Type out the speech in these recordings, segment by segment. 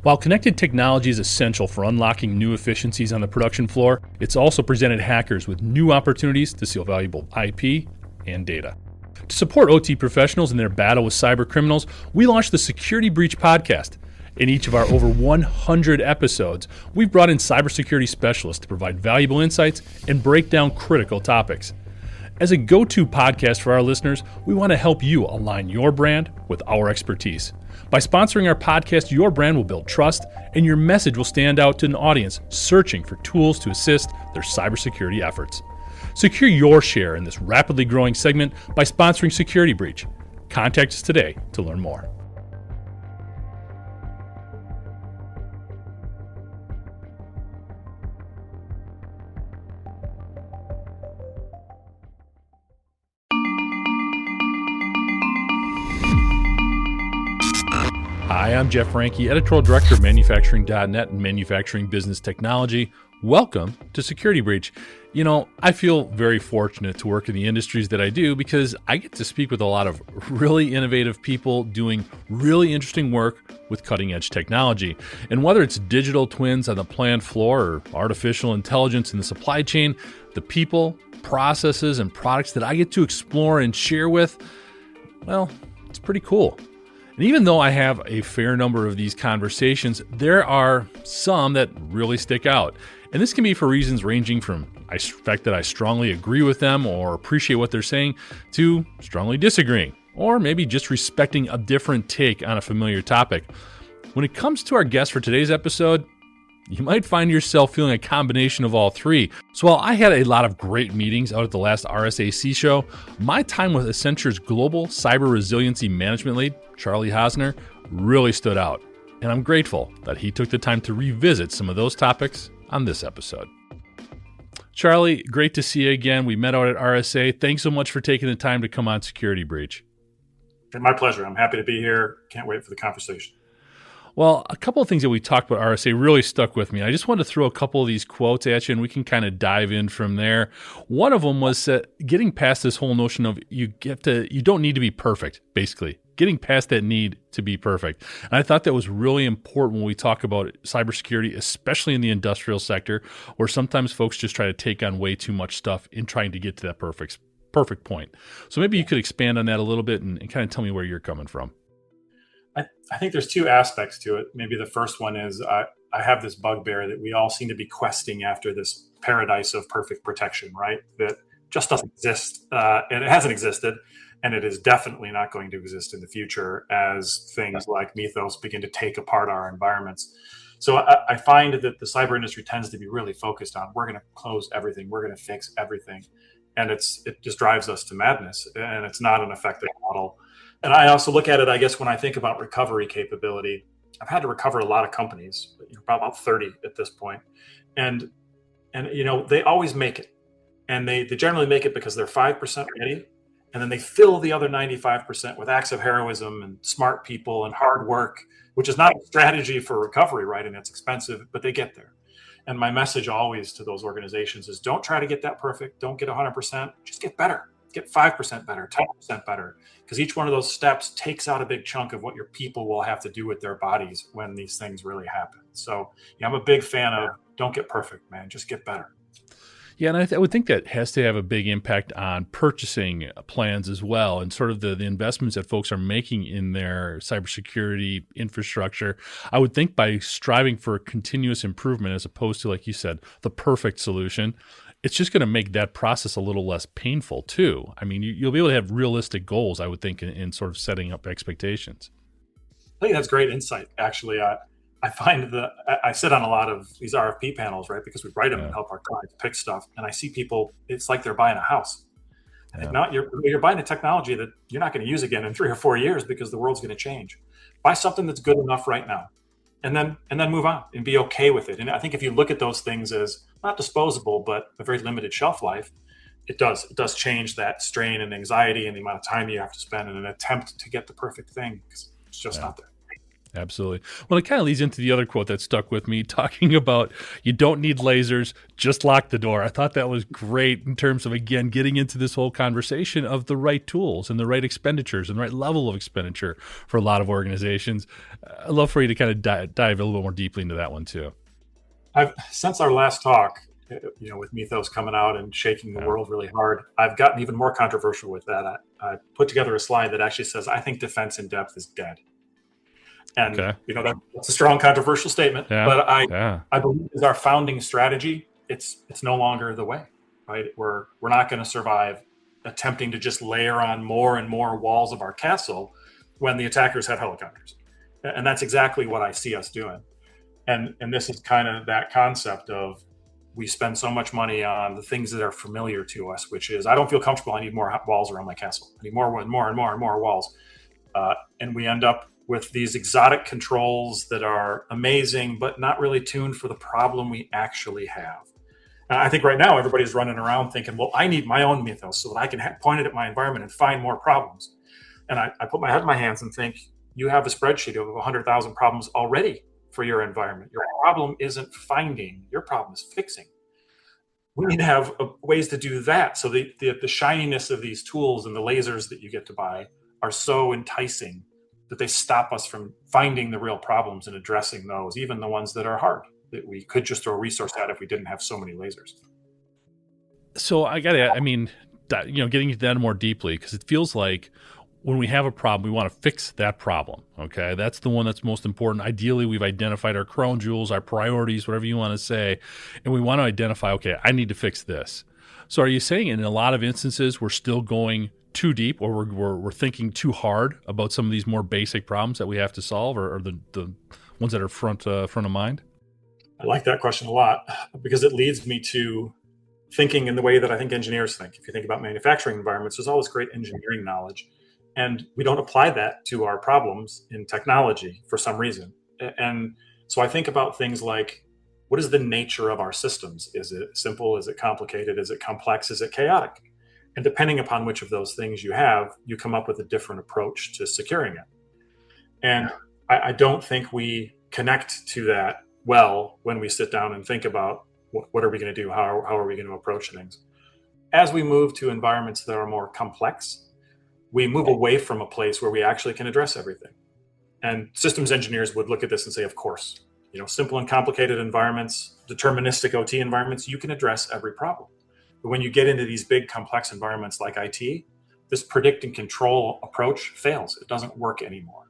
While connected technology is essential for unlocking new efficiencies on the production floor, it's also presented hackers with new opportunities to steal valuable IP and data. To support OT professionals in their battle with cyber criminals, we launched the Security Breach podcast. In each of our over 100 episodes, we've brought in cybersecurity specialists to provide valuable insights and break down critical topics. As a go-to podcast for our listeners, we want to help you align your brand with our expertise. By sponsoring our podcast, your brand will build trust and your message will stand out to an audience searching for tools to assist their cybersecurity efforts. Secure your share in this rapidly growing segment by sponsoring Security Breach. Contact us today to learn more. Hi, I'm Jeff Franke, Editorial Director of Manufacturing.net and Manufacturing Business Technology. Welcome to Security Breach. You know, I feel very fortunate to work in the industries that I do because I get to speak with a lot of really innovative people doing really interesting work with cutting-edge technology. And whether it's digital twins on the plant floor or artificial intelligence in the supply chain, the people, processes, and products that I get to explore and share with, well, it's pretty cool. And even though I have a fair number of these conversations, there are some that really stick out. And this can be for reasons ranging from the fact that I strongly agree with them or appreciate what they're saying to strongly disagreeing, or maybe just respecting a different take on a familiar topic. When it comes to our guest for today's episode, you might find yourself feeling a combination of all three. So while I had a lot of great meetings out at the last RSAC show, my time with Accenture's Global Cyber Resiliency Management Lead, Charlie Hosner, really stood out. And I'm grateful that he took the time to revisit some of those topics on this episode. Charlie, great to see you again. We met out at RSA. Thanks so much for taking the time to come on Security Breach. My pleasure. I'm happy to be here. Can't wait for the conversation. Well, a couple of things that we talked about RSA really stuck with me. I just wanted to throw a couple of these quotes at you and we can kind of dive in from there. One of them was getting past this whole notion of you don't need to be perfect, basically. Getting past that need to be perfect. And I thought that was really important when we talk about cybersecurity, especially in the industrial sector, where sometimes folks just try to take on way too much stuff in trying to get to that perfect point. So maybe you could expand on that a little bit and kind of tell me where you're coming from. I think there's two aspects to it. Maybe the first one is I have this bugbear that we all seem to be questing after this paradise of perfect protection, right? That just doesn't exist. And it hasn't existed. And it is definitely not going to exist in the future as things like Mythos begin to take apart our environments. So I find that the cyber industry tends to be really focused on, we're going to close everything. We're going to fix everything. And it just drives us to madness. And it's not an effective model. And I also look at it, I guess, when I think about recovery capability. I've had to recover a lot of companies, about 30 at this point. And they always make it. And they generally make it because they're 5% ready. And then they fill the other 95% with acts of heroism and smart people and hard work, which is not a strategy for recovery, right? And it's expensive, but they get there. And my message always to those organizations is don't try to get that perfect. Don't get 100%. Just get better. Get 5% better, 10% better, because each one of those steps takes out a big chunk of what your people will have to do with their bodies when these things really happen. So I'm a big fan of don't get perfect, man. Just get better. Yeah, and I would think that has to have a big impact on purchasing plans as well, and sort of the investments that folks are making in their cybersecurity infrastructure. I would think by striving for continuous improvement as opposed to, like you said, the perfect solution, it's just going to make that process a little less painful too. I mean, you'll be able to have realistic goals, I would think, in sort of setting up expectations. I think that's great insight, actually. I find that I sit on a lot of these RFP panels, right? Because we write them and help our clients pick stuff. And I see people, it's like they're buying a house. I think not, you're buying a technology that you're not going to use again in 3 or 4 years because the world's going to change. Buy something that's good enough right now. And then move on and be okay with it. And I think if you look at those things as not disposable, but a very limited shelf life, it does change that strain and anxiety and the amount of time you have to spend in an attempt to get the perfect thing, because it's just not there. Absolutely. Well, it kind of leads into the other quote that stuck with me, talking about you don't need lasers, just lock the door. I thought that was great in terms of, again, getting into this whole conversation of the right tools and the right expenditures and the right level of expenditure for a lot of organizations. I'd love for you to kind of dive a little bit more deeply into that one too. Since our last talk, with Mythos coming out and shaking the world really hard, I've gotten even more controversial with that. I put together a slide that actually says, I think defense in depth is dead. And Okay. that's a strong, controversial statement, Yeah. but Yeah. I believe as our founding strategy, it's no longer the way, right? We're not going to survive attempting to just layer on more and more walls of our castle when the attackers have helicopters, and that's exactly what I see us doing. And this is kind of that concept of we spend so much money on the things that are familiar to us, which is I don't feel comfortable. I need more walls around my castle. I need more and more and more and more walls, and we end up with these exotic controls that are amazing, but not really tuned for the problem we actually have. And I think right now everybody's running around thinking, well, I need my own Mythos so that I can point it at my environment and find more problems. And I put my head in my hands and think, you have a spreadsheet of 100,000 problems already for your environment. Your problem isn't finding, your problem is fixing. We need to have ways to do that. So the shininess of these tools and the lasers that you get to buy are so enticing that they stop us from finding the real problems and addressing those, even the ones that are hard, that we could just throw a resource at if we didn't have so many lasers. So getting into that more deeply, because it feels like when we have a problem, we want to fix that problem. Okay. That's the one that's most important. Ideally, we've identified our crown jewels, our priorities, whatever you want to say, and we want to identify, okay, I need to fix this. So are you saying in a lot of instances, we're still going too deep, or we're thinking too hard about some of these more basic problems that we have to solve, or the ones that are front of mind? I like that question a lot because it leads me to thinking in the way that I think engineers think. If you think about manufacturing environments, there's all this great engineering knowledge, and we don't apply that to our problems in technology for some reason. And so I think about things like, what is the nature of our systems? Is it simple? Is it complicated? Is it complex? Is it chaotic? And depending upon which of those things you have, you come up with a different approach to securing it. And I don't think we connect to that well when we sit down and think about what are we going to do? How are we going to approach things? As we move to environments that are more complex, we move away from a place where we actually can address everything. And systems engineers would look at this and say, of course, simple and complicated environments, deterministic OT environments, you can address every problem. But when you get into these big complex environments like IT, this predict and control approach fails. It doesn't work anymore.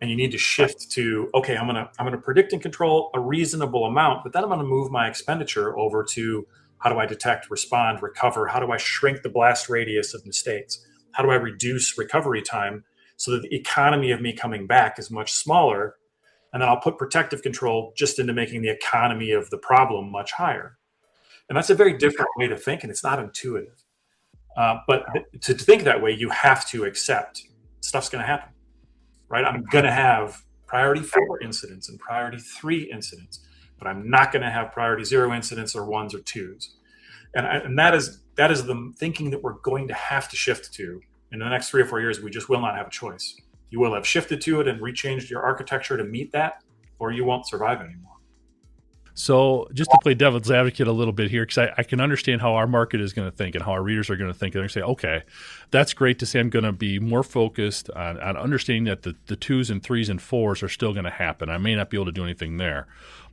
And you need to shift to, okay, I'm gonna predict and control a reasonable amount, but then I'm gonna move my expenditure over to how do I detect, respond, recover? How do I shrink the blast radius of mistakes? How do I reduce recovery time so that the economy of me coming back is much smaller? And then I'll put protective control just into making the economy of the problem much higher. And that's a very different way to think, and it's not intuitive. But to think that way, you have to accept stuff's going to happen, right? I'm going to have priority 4 incidents and priority 3 incidents, but I'm not going to have priority 0 incidents or 1s or 2s. And that is the thinking that we're going to have to shift to in the next 3 or 4 years. We just will not have a choice. You will have shifted to it and rechanged your architecture to meet that, or you won't survive anymore. So just to play devil's advocate a little bit here, because I can understand how our market is going to think and how our readers are going to think. They're going to say, okay, that's great to say I'm going to be more focused on understanding that the 2s and 3s and 4s are still going to happen. I may not be able to do anything there.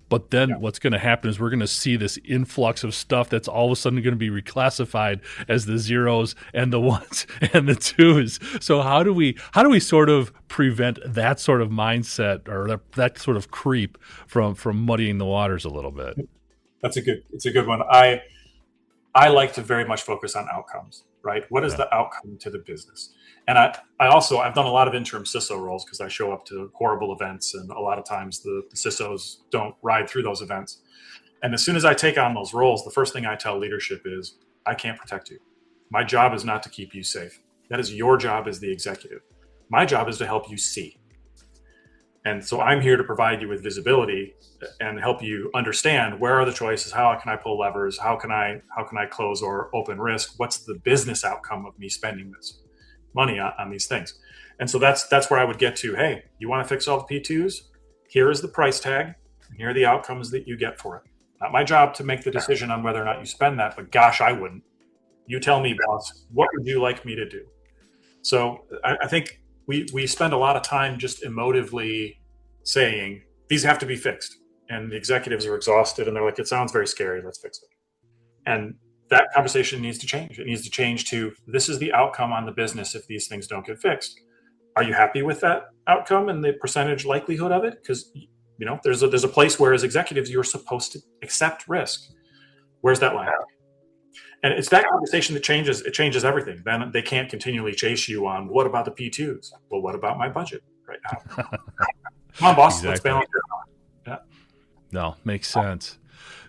But then what's going to happen is we're going to see this influx of stuff that's all of a sudden going to be reclassified as the 0s and the 1s and the 2s. So how do we sort of prevent that sort of mindset or that sort of creep from muddying the waters a little bit? It's a good one. I like to very much focus on outcomes, right? What is the outcome to the business? And I've done a lot of interim CISO roles because I show up to horrible events, and a lot of times the CISOs don't ride through those events. And as soon as I take on those roles, the first thing I tell leadership is, I can't protect you. My job is not to keep you safe. That is your job as the executive. My job is to help you see. And so I'm here to provide you with visibility and help you understand where are the choices, how can I pull levers, how can I close or open risk, what's the business outcome of me spending this money on these things. And so that's where I would get to, hey, you want to fix all the P2s? here is the price tag, and here are the outcomes that you get for it. Not my job to make the decision on whether or not you spend that, but gosh, I wouldn't. You tell me, boss, what would you like me to do? So I think we spend a lot of time just emotively saying, these have to be fixed. And the executives are exhausted and they're like, it sounds very scary, let's fix it. And that conversation needs to change. It needs to change to, this is the outcome on the business if these things don't get fixed. Are you happy with that outcome and the percentage likelihood of it? Because there's a place where as executives you're supposed to accept risk. Where's that line? And it's that conversation that changes everything. Then they can't continually chase you on, what about the P2s? Well, what about my budget right now? Come on, boss, Exactly. let's balance it. Yeah. No, makes sense.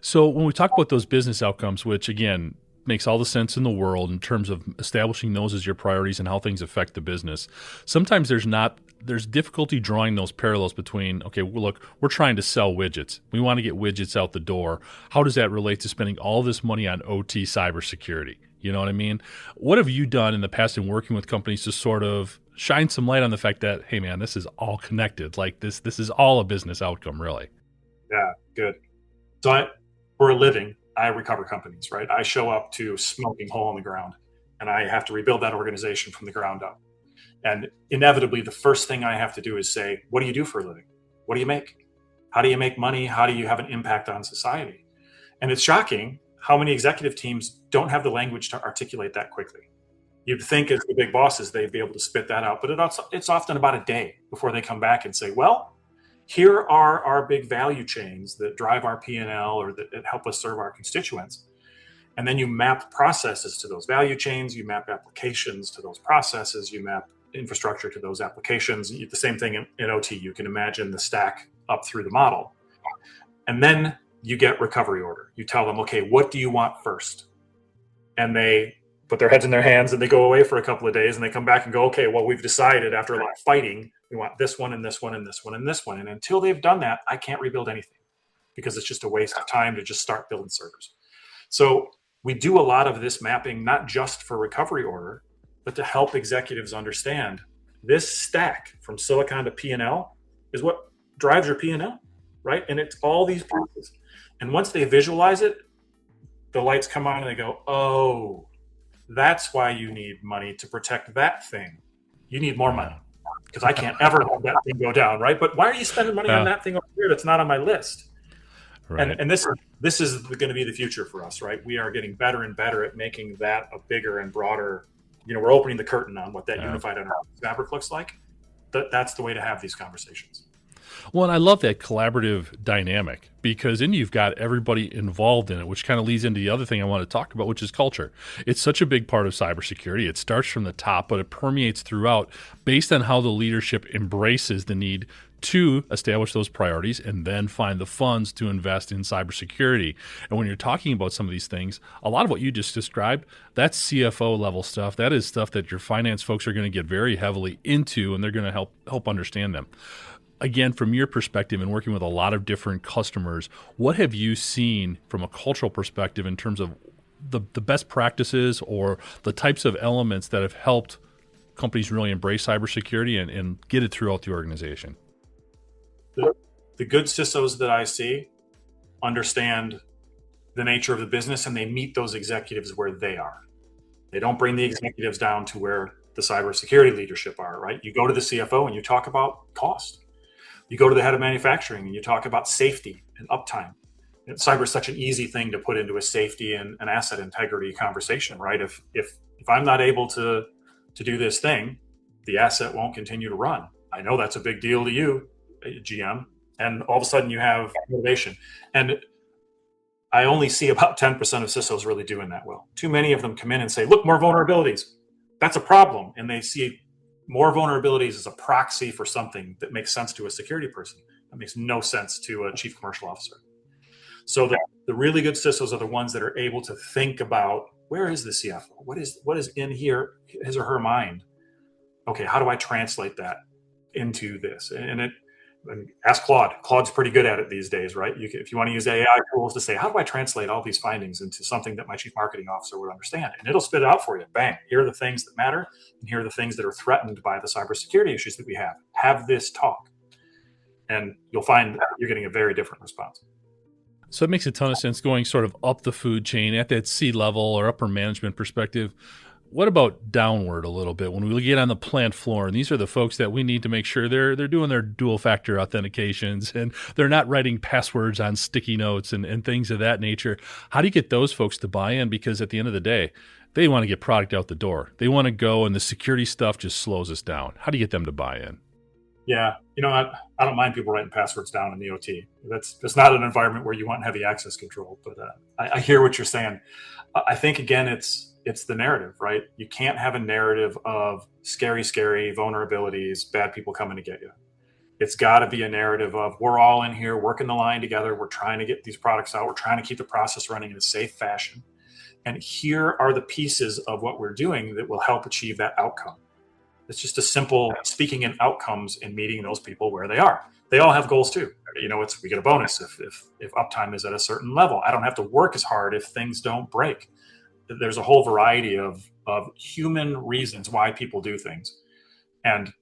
So when we talk about those business outcomes, which again makes all the sense in the world in terms of establishing those as your priorities and how things affect the business, sometimes there's difficulty drawing those parallels between, okay, well, look, we're trying to sell widgets. We want to get widgets out the door. How does that relate to spending all this money on OT cybersecurity? You know what I mean? What have you done in the past in working with companies to sort of shine some light on the fact that, hey man, this is all connected. Like this is all a business outcome, really. Yeah, good. So for a living, I recover companies, right? I show up to a smoking hole in the ground and I have to rebuild that organization from the ground up. And inevitably, the first thing I have to do is say, what do you do for a living? What do you make? How do you make money? How do you have an impact on society? And it's shocking how many executive teams don't have the language to articulate that quickly. You'd think as the big bosses, they'd be able to spit that out, but it's often about a day before they come back and say, well, here are our big value chains that drive our P&L or that help us serve our constituents. And then you map processes to those value chains, you map applications to those processes, you map infrastructure to those applications. The same thing in OT. You can imagine the stack up through the model. And then you get recovery order. You tell them, okay, what do you want first? And they put their heads in their hands and they go away for a couple of days and they come back and go, okay, well, we've decided after a lot of fighting, we want this one and this one and this one and this one. And until they've done that, I can't rebuild anything because it's just a waste of time to just start building servers. So we do a lot of this mapping, not just for recovery order, but to help executives understand this stack from silicon to P&L is what drives your P&L, right? And it's all these pieces. And once they visualize it, the lights come on and they go, oh, that's why you need money to protect that thing. You need more money because I can't ever have that thing go down, right? But why are you spending money on that thing over here that's not on my list? Right. And this is going to be the future for us, right? We are getting better and better at making that a bigger and broader, we're opening the curtain on what that unified enterprise fabric looks like. That's the way to have these conversations. Well, and I love that collaborative dynamic because then you've got everybody involved in it, which kind of leads into the other thing I want to talk about, which is culture. It's such a big part of cybersecurity. It starts from the top, but it permeates throughout based on how the leadership embraces the need to establish those priorities and then find the funds to invest in cybersecurity. And when you're talking about some of these things, a lot of what you just described, that's CFO level stuff. That is stuff that your finance folks are going to get very heavily into, and they're going to help understand them. Again, from your perspective and working with a lot of different customers, what have you seen from a cultural perspective in terms of the best practices or the types of elements that have helped companies really embrace cybersecurity and get it throughout the organization? The good CISOs that I see understand the nature of the business and they meet those executives where they are. They don't bring the executives down to where the cybersecurity leadership are, right? You go to the CFO and you talk about cost. You go to the head of manufacturing and you talk about safety and uptime. And cyber is such an easy thing to put into a safety and an asset integrity conversation, right? If I'm not able to do this thing, the asset won't continue to run. I know that's a big deal to you, GM, and all of a sudden you have motivation. And I only see about 10% of CISOs really doing that well. Too many of them come in and say, look, more vulnerabilities. That's a problem. And they see more vulnerabilities as a proxy for something that makes sense to a security person. That makes no sense to a chief commercial officer. So the really good CISOs are the ones that are able to think about, where is the CFO? What is in here, his or her mind? Okay, how do I translate that into this? And ask Claude. Claude's pretty good at it these days, right? If you want to use AI tools to say, how do I translate all these findings into something that my chief marketing officer would understand? And it'll spit it out for you. Bang. Here are the things that matter. And here are the things that are threatened by the cybersecurity issues that we have. Have this talk. and you'll find that you're getting a very different response. So it makes a ton of sense going sort of up the food chain at that C level or upper management perspective. What about downward a little bit when we get on the plant floor? And these are the folks that we need to make sure they're doing their dual factor authentications and they're not writing passwords on sticky notes and things of that nature. How do you get those folks to buy in? Because at the end of the day, they want to get product out the door. They want to go, and the security stuff just slows us down. How do you get them to buy in? Yeah, I don't mind people writing passwords down in the OT. That's not an environment where you want heavy access control. But I hear what you're saying. I think again, it's the narrative, right? You can't have a narrative of scary vulnerabilities, bad people coming to get you. It's got to be a narrative of we're all in here working the line together. We're trying to get these products out. We're trying to keep the process running in a safe fashion. And here are the pieces of what we're doing that will help achieve that outcome. It's just a simple speaking in outcomes and meeting those people where they are. They all have goals too. We get a bonus if uptime is at a certain level. I don't have to work as hard if things don't break. There's a whole variety of human reasons why people do things. And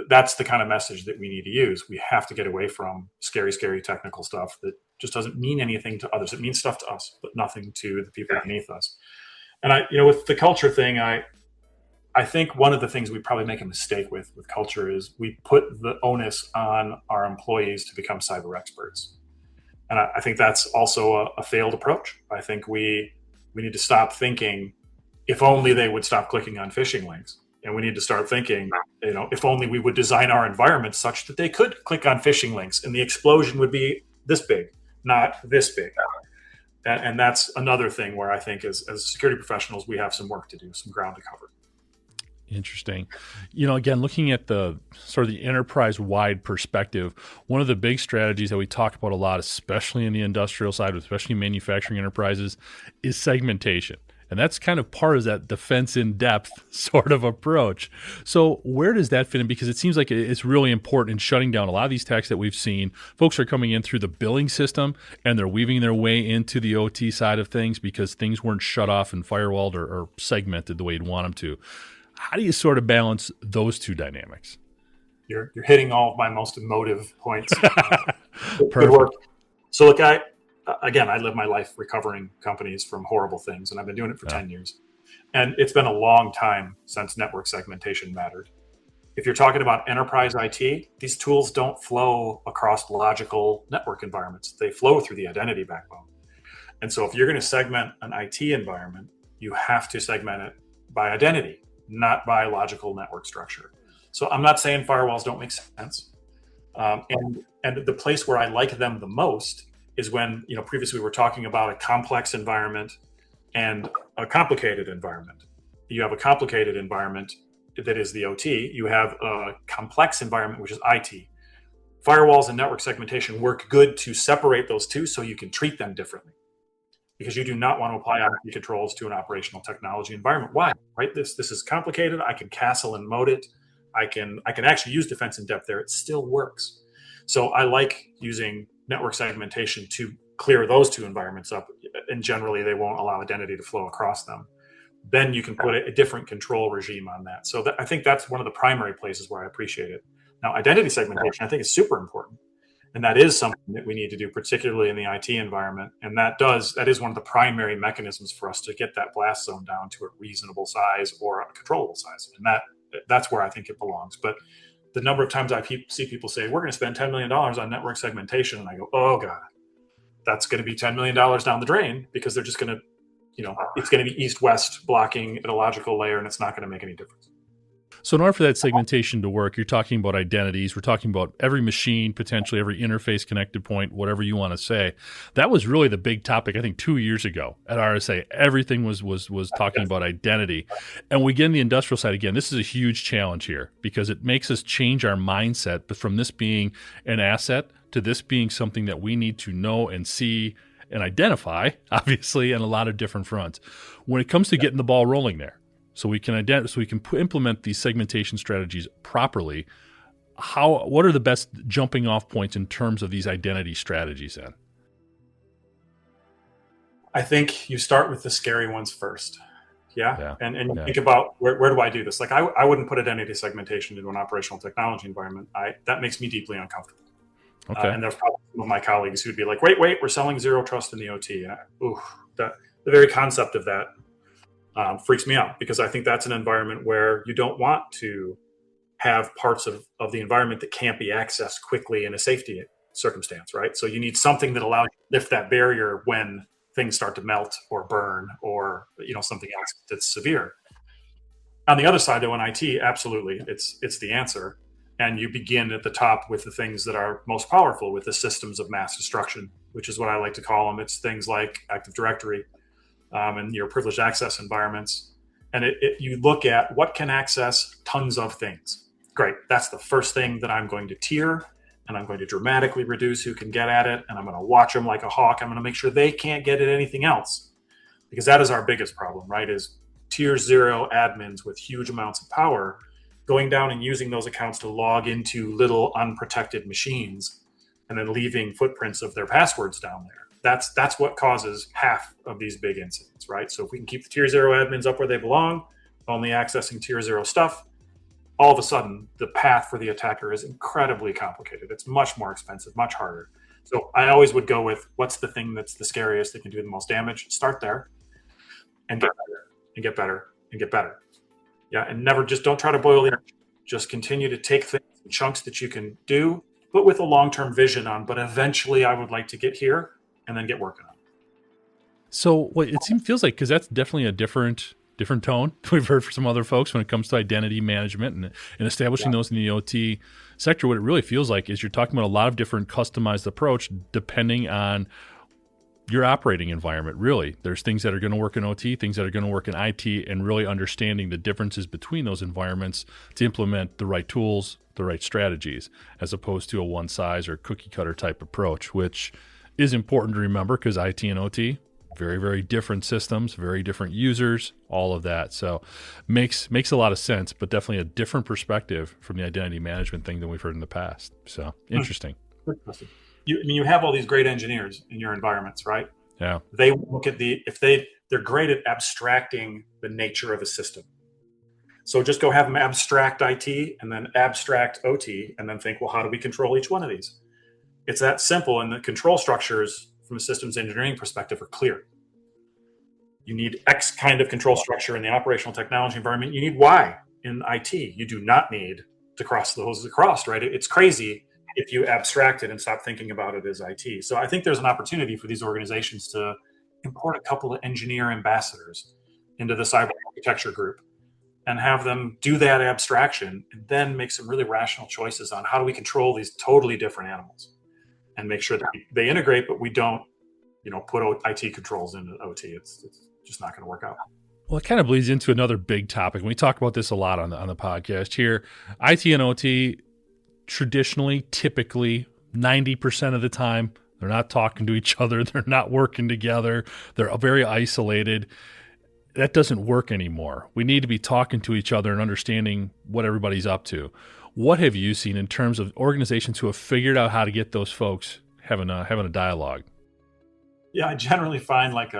that's the kind of message that we need to use. We have to get away from scary technical stuff that just doesn't mean anything to others. It means stuff to us, but nothing to the people beneath us. And with the culture thing, I think one of the things we probably make a mistake with culture is we put the onus on our employees to become cyber experts. And I think that's also a failed approach. I think we need to stop thinking, if only they would stop clicking on phishing links. And we need to start thinking, if only we would design our environment such that they could click on phishing links and the explosion would be this big, not this big. And that's another thing where I think as security professionals, we have some work to do, some ground to cover. Interesting. Again, looking at the sort of the enterprise-wide perspective, one of the big strategies that we talk about a lot, especially in the industrial side, especially manufacturing enterprises, is segmentation. And that's kind of part of that defense in depth sort of approach. So where does that fit in? Because it seems like it's really important in shutting down a lot of these attacks that we've seen. Folks are coming in through the billing system and they're weaving their way into the OT side of things because things weren't shut off and firewalled or segmented the way you'd want them to. How do you sort of balance those two dynamics? You're hitting all of my most emotive points. Good work. So look, I live my life recovering companies from horrible things, and I've been doing it for 10 years. And it's been a long time since network segmentation mattered. If you're talking about enterprise IT, these tools don't flow across logical network environments. They flow through the identity backbone. And so if you're going to segment an IT environment, you have to segment it by identity, not by logical network structure. So I'm not saying firewalls don't make sense. And the place where I like them the most is when, previously we were talking about a complex environment and a complicated environment. You have a complicated environment that is the OT. You have a complex environment, which is IT. Firewalls and network segmentation work good to separate those two so you can treat them differently. Because you do not want to apply IT controls to an operational technology environment. Why? Right? This is complicated. I can castle and mode it. I can actually use defense in depth there. It still works. So I like using network segmentation to clear those two environments up. And generally, they won't allow identity to flow across them. Then you can put a different control regime on that. So I think that's one of the primary places where I appreciate it. Now, identity segmentation, I think, is super important. And that is something that we need to do, particularly in the IT environment. And that is one of the primary mechanisms for us to get that blast zone down to a reasonable size or a controllable size. And that's where I think it belongs. But the number of times I see people say, we're going to spend $10 million on network segmentation. And I go, oh God, that's going to be $10 million down the drain because they're just going to, it's going to be east-west blocking at a logical layer and it's not going to make any difference. So in order for that segmentation to work, you're talking about identities. We're talking about every machine, potentially every interface connected point, whatever you want to say. That was really the big topic, I think, 2 years ago at RSA. Everything was talking about identity. And we get in the industrial side again. This is a huge challenge here because it makes us change our mindset, but from this being an asset to this being something that we need to know and see and identify, obviously, in a lot of different fronts. When it comes to getting the ball rolling there, so we can implement these segmentation strategies properly. What are the best jumping off points in terms of these identity strategies then? I think you start with the scary ones first. Yeah. Yeah. And you Yeah. think about where do I do this? Like I wouldn't put identity segmentation into an operational technology environment. That makes me deeply uncomfortable. Okay. And there's probably some of my colleagues who'd be like, wait, we're selling zero trust in the OT. The very concept of that freaks me out, because I think that's an environment where you don't want to have parts of the environment that can't be accessed quickly in a safety circumstance, right? So you need something that allows you to lift that barrier when things start to melt or burn, or something else that's severe. On the other side, though, in IT, absolutely, it's the answer. And you begin at the top with the things that are most powerful, with the systems of mass destruction, which is what I like to call them. It's things like Active Directory, and your privileged access environments. And you look at what can access tons of things. Great. That's the first thing that I'm going to tier, and I'm going to dramatically reduce who can get at it. And I'm going to watch them like a hawk. I'm going to make sure they can't get at anything else, because that is our biggest problem, right? Is tier 0 admins with huge amounts of power going down and using those accounts to log into little unprotected machines and then leaving footprints of their passwords down there. That's what causes half of these big incidents, right? So if we can keep the tier 0 admins up where they belong, only accessing tier 0 stuff, all of a sudden the path for the attacker is incredibly complicated. It's much more expensive, much harder. So I always would go with, what's the thing that's the scariest, that can do the most damage? Start there and get better and get better and get better. Yeah, and just don't try to boil the ocean. Just continue to take things in chunks that you can do, but with a long-term vision on, but eventually I would like to get here, and then get working on it. So what it feels like, because that's definitely a different tone we've heard from some other folks when it comes to identity management and establishing those in the OT sector. What it really feels like is you're talking about a lot of different customized approach depending on your operating environment. Really, there's things that are going to work in OT, things that are going to work in IT, and really understanding the differences between those environments to implement the right tools, the right strategies, as opposed to a one size or cookie cutter type approach, which is important to remember, because IT and OT, very, very different systems, very different users, all of that. So makes a lot of sense, but definitely a different perspective from the identity management thing than we've heard in the past. So interesting. You have all these great engineers in your environments, right? Yeah. They look at they're great at abstracting the nature of a system. So just go have them abstract IT and then abstract OT, and then think, well, how do we control each one of these? It's that simple. And the control structures from a systems engineering perspective are clear. You need X kind of control structure in the operational technology environment. You need Y in IT. You do not need to cross those across, right? It's crazy if you abstract it and stop thinking about it as IT. So I think there's an opportunity for these organizations to import a couple of engineer ambassadors into the cyber architecture group and have them do that abstraction, and then make some really rational choices on how do we control these totally different animals and make sure that they integrate, but we don't, put IT controls into OT. It's just not going to work out. Well, it kind of bleeds into another big topic. We talk about this a lot on the podcast here. IT and OT, traditionally, typically, 90% of the time, they're not talking to each other. They're not working together. They're very isolated. That doesn't work anymore. We need to be talking to each other and understanding what everybody's up to. What have you seen in terms of organizations who have figured out how to get those folks having a dialogue? Yeah, I generally find like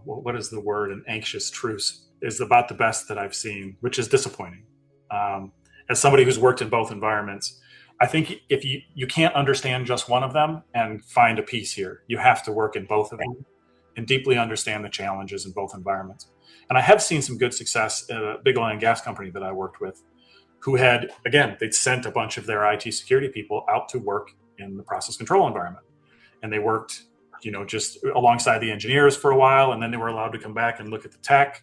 what is the word? An anxious truce is about the best that I've seen, which is disappointing. As somebody who's worked in both environments, I think if you can't understand just one of them and find a piece here, you have to work in both of them and deeply understand the challenges in both environments. And I have seen some good success at a big oil and gas company that I worked with, who had, again, they'd sent a bunch of their IT security people out to work in the process control environment. And they worked, just alongside the engineers for a while, and then they were allowed to come back and look at the tech.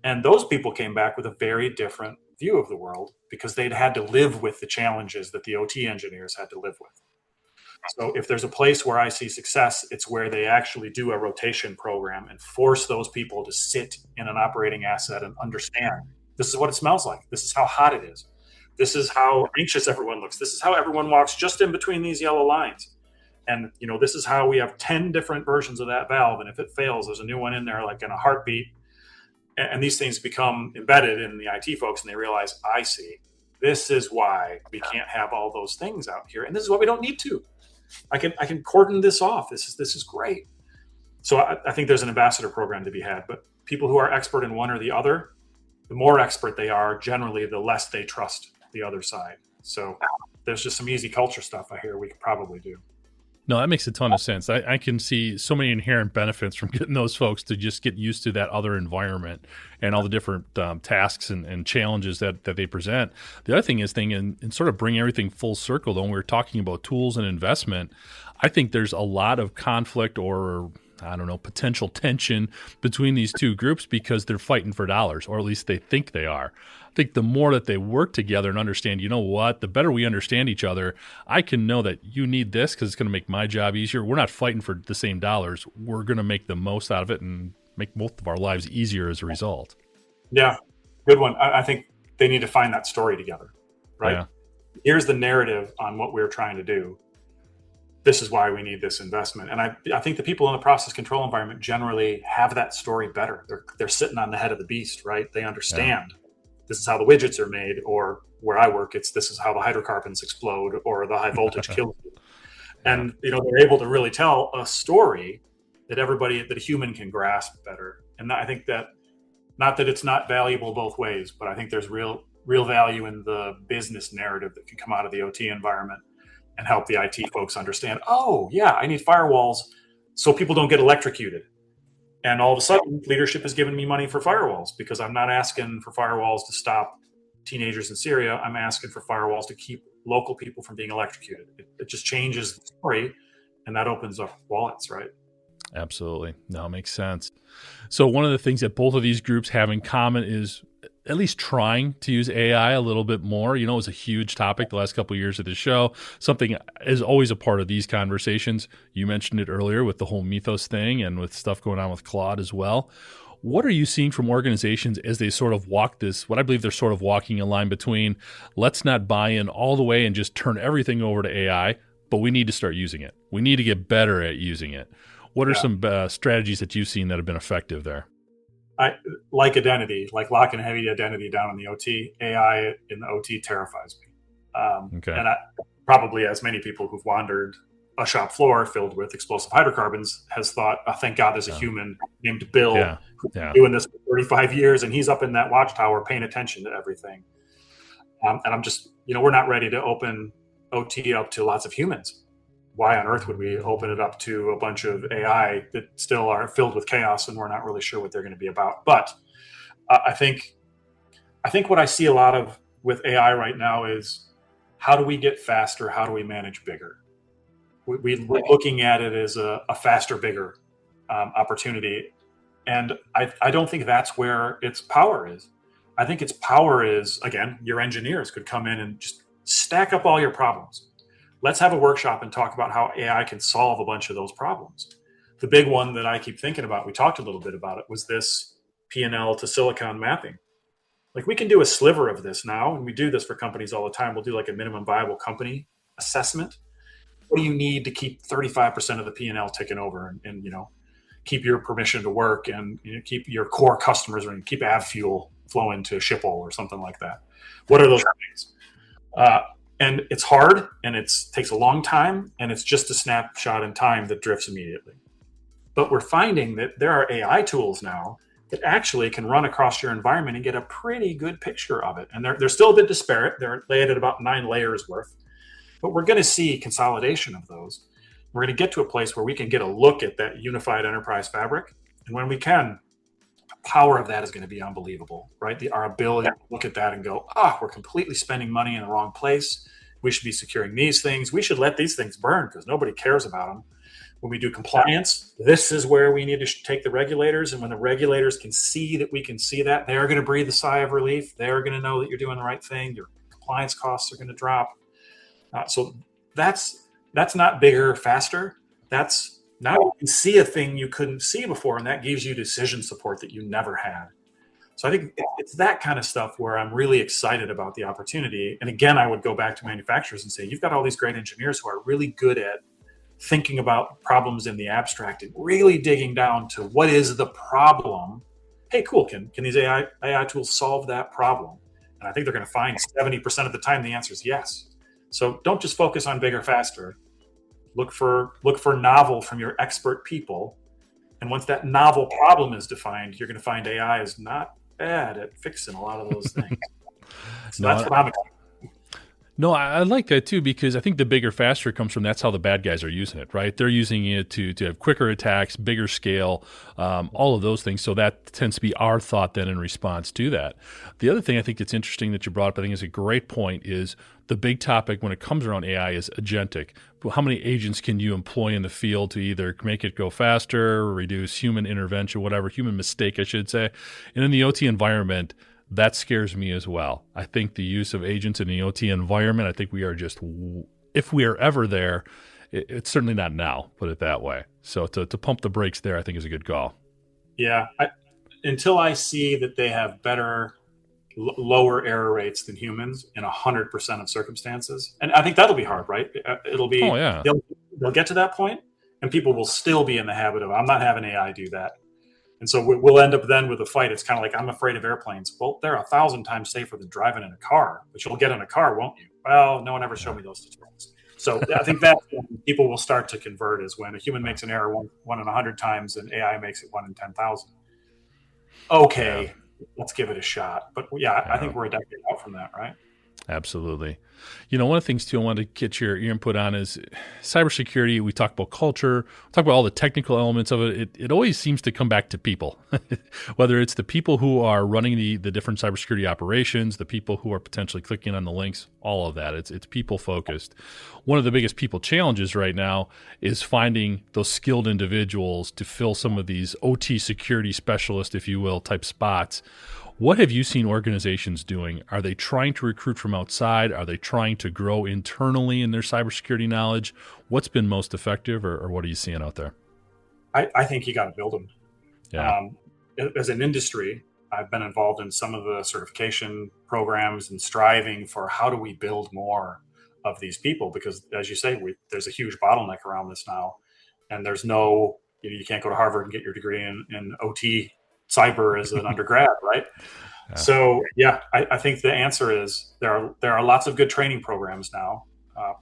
And those people came back with a very different view of the world, because they'd had to live with the challenges that the OT engineers had to live with. So if there's a place where I see success, it's where they actually do a rotation program and force those people to sit in an operating asset and understand, this is what it smells like. This is how hot it is. This is how anxious everyone looks. This is how everyone walks just in between these yellow lines. And, this is how we have 10 different versions of that valve. And if it fails, there's a new one in there, like in a heartbeat. And these things become embedded in the IT folks, and they realize, I see, this is why we can't have all those things out here. And this is why we don't need to. I can cordon this off. This is great. So I think there's an ambassador program to be had, but people who are expert in one or the other, the more expert they are, generally, the less they trust the other side. So there's just some easy culture stuff I hear we could probably do. No, that makes a ton of sense. I can see so many inherent benefits from getting those folks to just get used to that other environment and all the different tasks and challenges that they present. The other thing is and sort of bring everything full circle, though, when we're talking about tools and investment, I think there's a lot of conflict or I don't know, potential tension between these two groups because they're fighting for dollars, or at least they think they are. I think the more that they work together and understand, you know what, the better we understand each other, I can know that you need this because it's going to make my job easier. We're not fighting for the same dollars. We're going to make the most out of it and make both of our lives easier as a result. Yeah, good one. I think they need to find that story together, right? Yeah. Here's the narrative on what we're trying to do. This is why we need this investment. And I think the people in the process control environment generally have that story better. They're sitting on the head of the beast, right? They understand this is how the widgets are made, or where I work, this is how the hydrocarbons explode, or the high voltage kills you. And they're able to really tell a story that a human can grasp better. And I think that, not that it's not valuable both ways, but I think there's real value in the business narrative that can come out of the OT environment and help the IT folks understand, oh yeah, I need firewalls so people don't get electrocuted. And all of a sudden, leadership has given me money for firewalls because I'm not asking for firewalls to stop teenagers in Syria. I'm asking for firewalls to keep local people from being electrocuted. It just changes the story, and that opens up wallets, right? Absolutely. No, it makes sense. So one of the things that both of these groups have in common is at least trying to use AI a little bit more. It was a huge topic the last couple of years of the show. Something is always a part of these conversations. You mentioned it earlier with the whole Mythos thing and with stuff going on with Claude as well. What are you seeing from organizations as they sort of walk this, what I believe they're sort of walking a line between let's not buy in all the way and just turn everything over to AI, but we need to start using it. We need to get better at using it. What are some strategies that you've seen that have been effective there? I like identity, like lock and heavy identity down in the OT. AI in the OT terrifies me. And I, probably as many people who've wandered a shop floor filled with explosive hydrocarbons has thought, oh, thank God there's a human named Bill who's been doing this for 35 years and he's up in that watchtower paying attention to everything. And I'm just, we're not ready to open OT up to lots of humans. Why on earth would we open it up to a bunch of AI that still are filled with chaos and we're not really sure what they're going to be about? But I think what I see a lot of with AI right now is how do we get faster? How do we manage bigger? We're looking at it as a faster, bigger opportunity. And I don't think that's where its power is. I think its power is, again, your engineers could come in and just stack up all your problems. Let's have a workshop and talk about how AI can solve a bunch of those problems. The big one that I keep thinking about, we talked a little bit about it, was this P&L to silicon mapping. Like we can do a sliver of this now, and we do this for companies all the time. We'll do like a minimum viable company assessment. What do you need to keep 35% of the P&L ticking over and keep your permission to work and keep your core customers and keep AvFuel flowing to Schiphol or something like that? What are those things? And it's hard and it takes a long time and it's just a snapshot in time that drifts immediately. But we're finding that there are AI tools now that actually can run across your environment and get a pretty good picture of it. And they're still a bit disparate. They're laid at about 9 layers worth. But we're going to see consolidation of those. We're going to get to a place where we can get a look at that unified enterprise fabric. And when we can, the power of that is going to be unbelievable, right? Our ability to look at that and go, we're completely spending money in the wrong place. We should be securing these things. We should let these things burn because nobody cares about them. When we do compliance, this is where we need to take the regulators. And when the regulators can see that we can see that, they're going to breathe a sigh of relief. They're going to know that you're doing the right thing. Your compliance costs are going to drop. So that's not bigger, faster. That's now you can see a thing you couldn't see before, and that gives you decision support that you never had. So I think it's that kind of stuff where I'm really excited about the opportunity. And again, I would go back to manufacturers and say, you've got all these great engineers who are really good at thinking about problems in the abstract and really digging down to what is the problem. Hey, cool. Can these AI tools solve that problem? And I think they're going to find 70% of the time the answer is yes. So don't just focus on bigger, faster. Look for novel from your expert people And once that novel problem is defined, you're going to find AI is not bad at fixing a lot of those things. So No, that's what I'm excited. no, I like that too, because I think the bigger, faster comes from that's how the bad guys are using it, right? They're using it to have quicker attacks, bigger scale, all of those things. So that tends to be our thought then in response to that. The other thing I think that's interesting that you brought up, I think is a great point, is the big topic when it comes around AI is agentic. How many agents can you employ in the field to either make it go faster, reduce human intervention, whatever, human mistake, I should say. And in the OT environment, that scares me as well. I think the use of agents in the OT environment, I think we are just, if we are ever there, it's certainly not now, put it that way. So to pump the brakes there, I think is a good call. Yeah. Until I see that they have better, lower error rates than humans in 100% of circumstances. And I think that'll be hard, right? It'll Oh, be, yeah. they'll get to that point and people will still be in the habit of, I'm not having AI do that. And so we'll end up then with a fight. It's kind of like, I'm afraid of airplanes. Well, they're 1,000 times safer than driving in a car, but you'll get in a car, won't you? Well, no one ever showed me those tutorials. So I think that people will start to convert is when a human makes an error one in 100 times and AI makes it 1 in 10,000. Okay, let's give it a shot. But yeah, I think we're a decade out from that, right? Absolutely. One of the things too I wanted to get your input on is cybersecurity. We talk about culture, we talk about all the technical elements of it. It always seems to come back to people, whether it's the people who are running the different cybersecurity operations, the people who are potentially clicking on the links, all of that. It's people focused. One of the biggest people challenges right now is finding those skilled individuals to fill some of these OT security specialist, if you will, type spots. What have you seen organizations doing? Are they trying to recruit from outside? Are they trying to grow internally in their cybersecurity knowledge? What's been most effective, or what are you seeing out there? I think you got to build them. Yeah. As an industry, I've been involved in some of the certification programs and striving for how do we build more of these people? Because as you say, there's a huge bottleneck around this now. And there's no, you can't go to Harvard and get your degree in OT cyber as an undergrad, right? Yeah. So yeah, I think the answer is there are lots of good training programs now,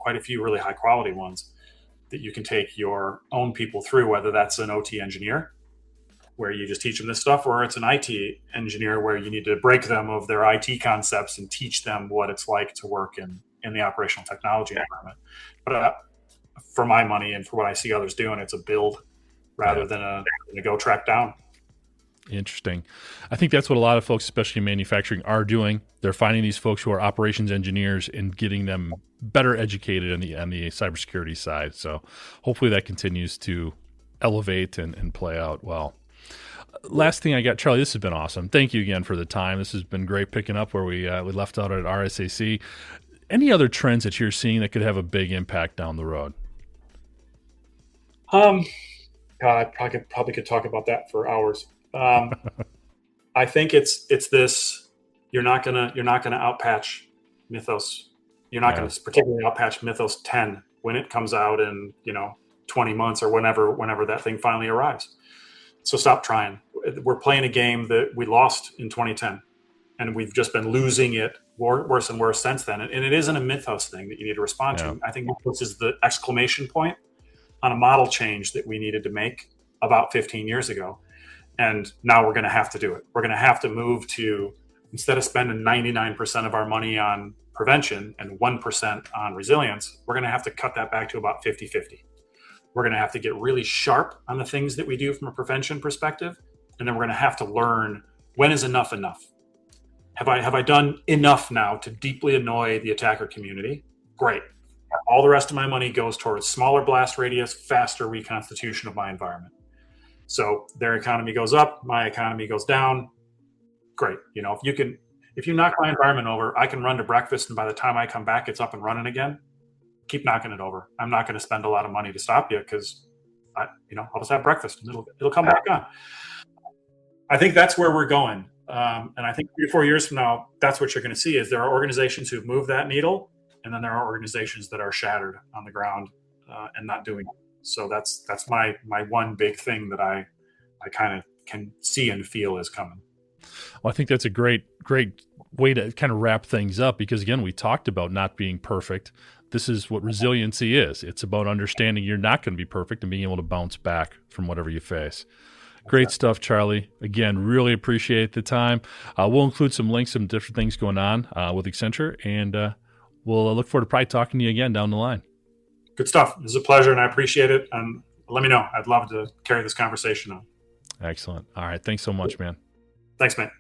quite a few really high quality ones that you can take your own people through, whether that's an OT engineer where you just teach them this stuff, or it's an IT engineer where you need to break them of their IT concepts and teach them what it's like to work in the operational technology environment. But for my money and for what I see others doing, it's a build rather than a go track down. Interesting. I think that's what a lot of folks, especially in manufacturing, are doing. They're finding these folks who are operations engineers and getting them better educated on the cybersecurity side. So hopefully that continues to elevate and play out well. Last thing I got, Charlie, this has been awesome. Thank you again for the time. This has been great picking up where we left out at RSAC. Any other trends that you're seeing that could have a big impact down the road? God, I probably could talk about that for hours. I think it's this. You're not gonna outpatch Mythos. You're not gonna particularly outpatch Mythos 10 when it comes out in 20 months or whenever that thing finally arrives. So stop trying. We're playing a game that we lost in 2010, and we've just been losing it worse and worse since then. And it isn't a Mythos thing that you need to respond to. I think Mythos is the exclamation point on a model change that we needed to make about 15 years ago. And now we're going to have to do it. We're going to have to move to, instead of spending 99% of our money on prevention and 1% on resilience, we're going to have to cut that back to about 50-50. We're going to have to get really sharp on the things that we do from a prevention perspective. And then we're going to have to learn, when is enough enough? Have I done enough now to deeply annoy the attacker community? Great. All the rest of my money goes towards smaller blast radius, faster reconstitution of my environment. So their economy goes up, my economy goes down. Great. If you knock my environment over, I can run to breakfast, and by the time I come back, it's up and running again. Keep knocking it over. I'm not going to spend a lot of money to stop you because I'll just have breakfast and it'll come back on. I think that's where we're going. And I think 3 or 4 years from now, that's what you're going to see is there are organizations who've moved that needle, and then there are organizations that are shattered on the ground and not doing it. So that's my one big thing that I kind of can see and feel is coming. Well, I think that's a great way to kind of wrap things up because, again, we talked about not being perfect. this is what resiliency is. It's about understanding you're not going to be perfect and being able to bounce back from whatever you face. Great stuff, Charlie. Again, really appreciate the time. We'll include some links, some different things going on with Accenture, and we'll look forward to probably talking to you again down the line. Good stuff. It was a pleasure, and I appreciate it. And let me know. I'd love to carry this conversation on. Excellent. All right. Thanks so much, man. Thanks, man.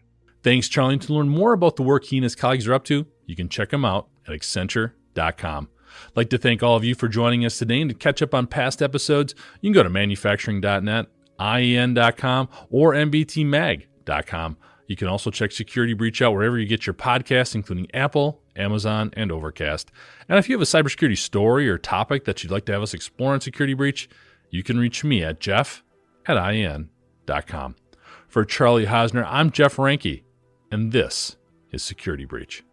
Thanks, Charlie. And to learn more about the work he and his colleagues are up to, you can check them out at Accenture.com. I'd like to thank all of you for joining us today, and to catch up on past episodes, you can go to manufacturing.net, IEN.com, or MBTmag.com. You can also check Security Breach out wherever you get your podcasts, including Apple, Amazon, and Overcast. And if you have a cybersecurity story or topic that you'd like to have us explore on Security Breach, you can reach me at jeff@IEN.com. For Charlie Hosner, I'm Jeff Ranke, and this is Security Breach.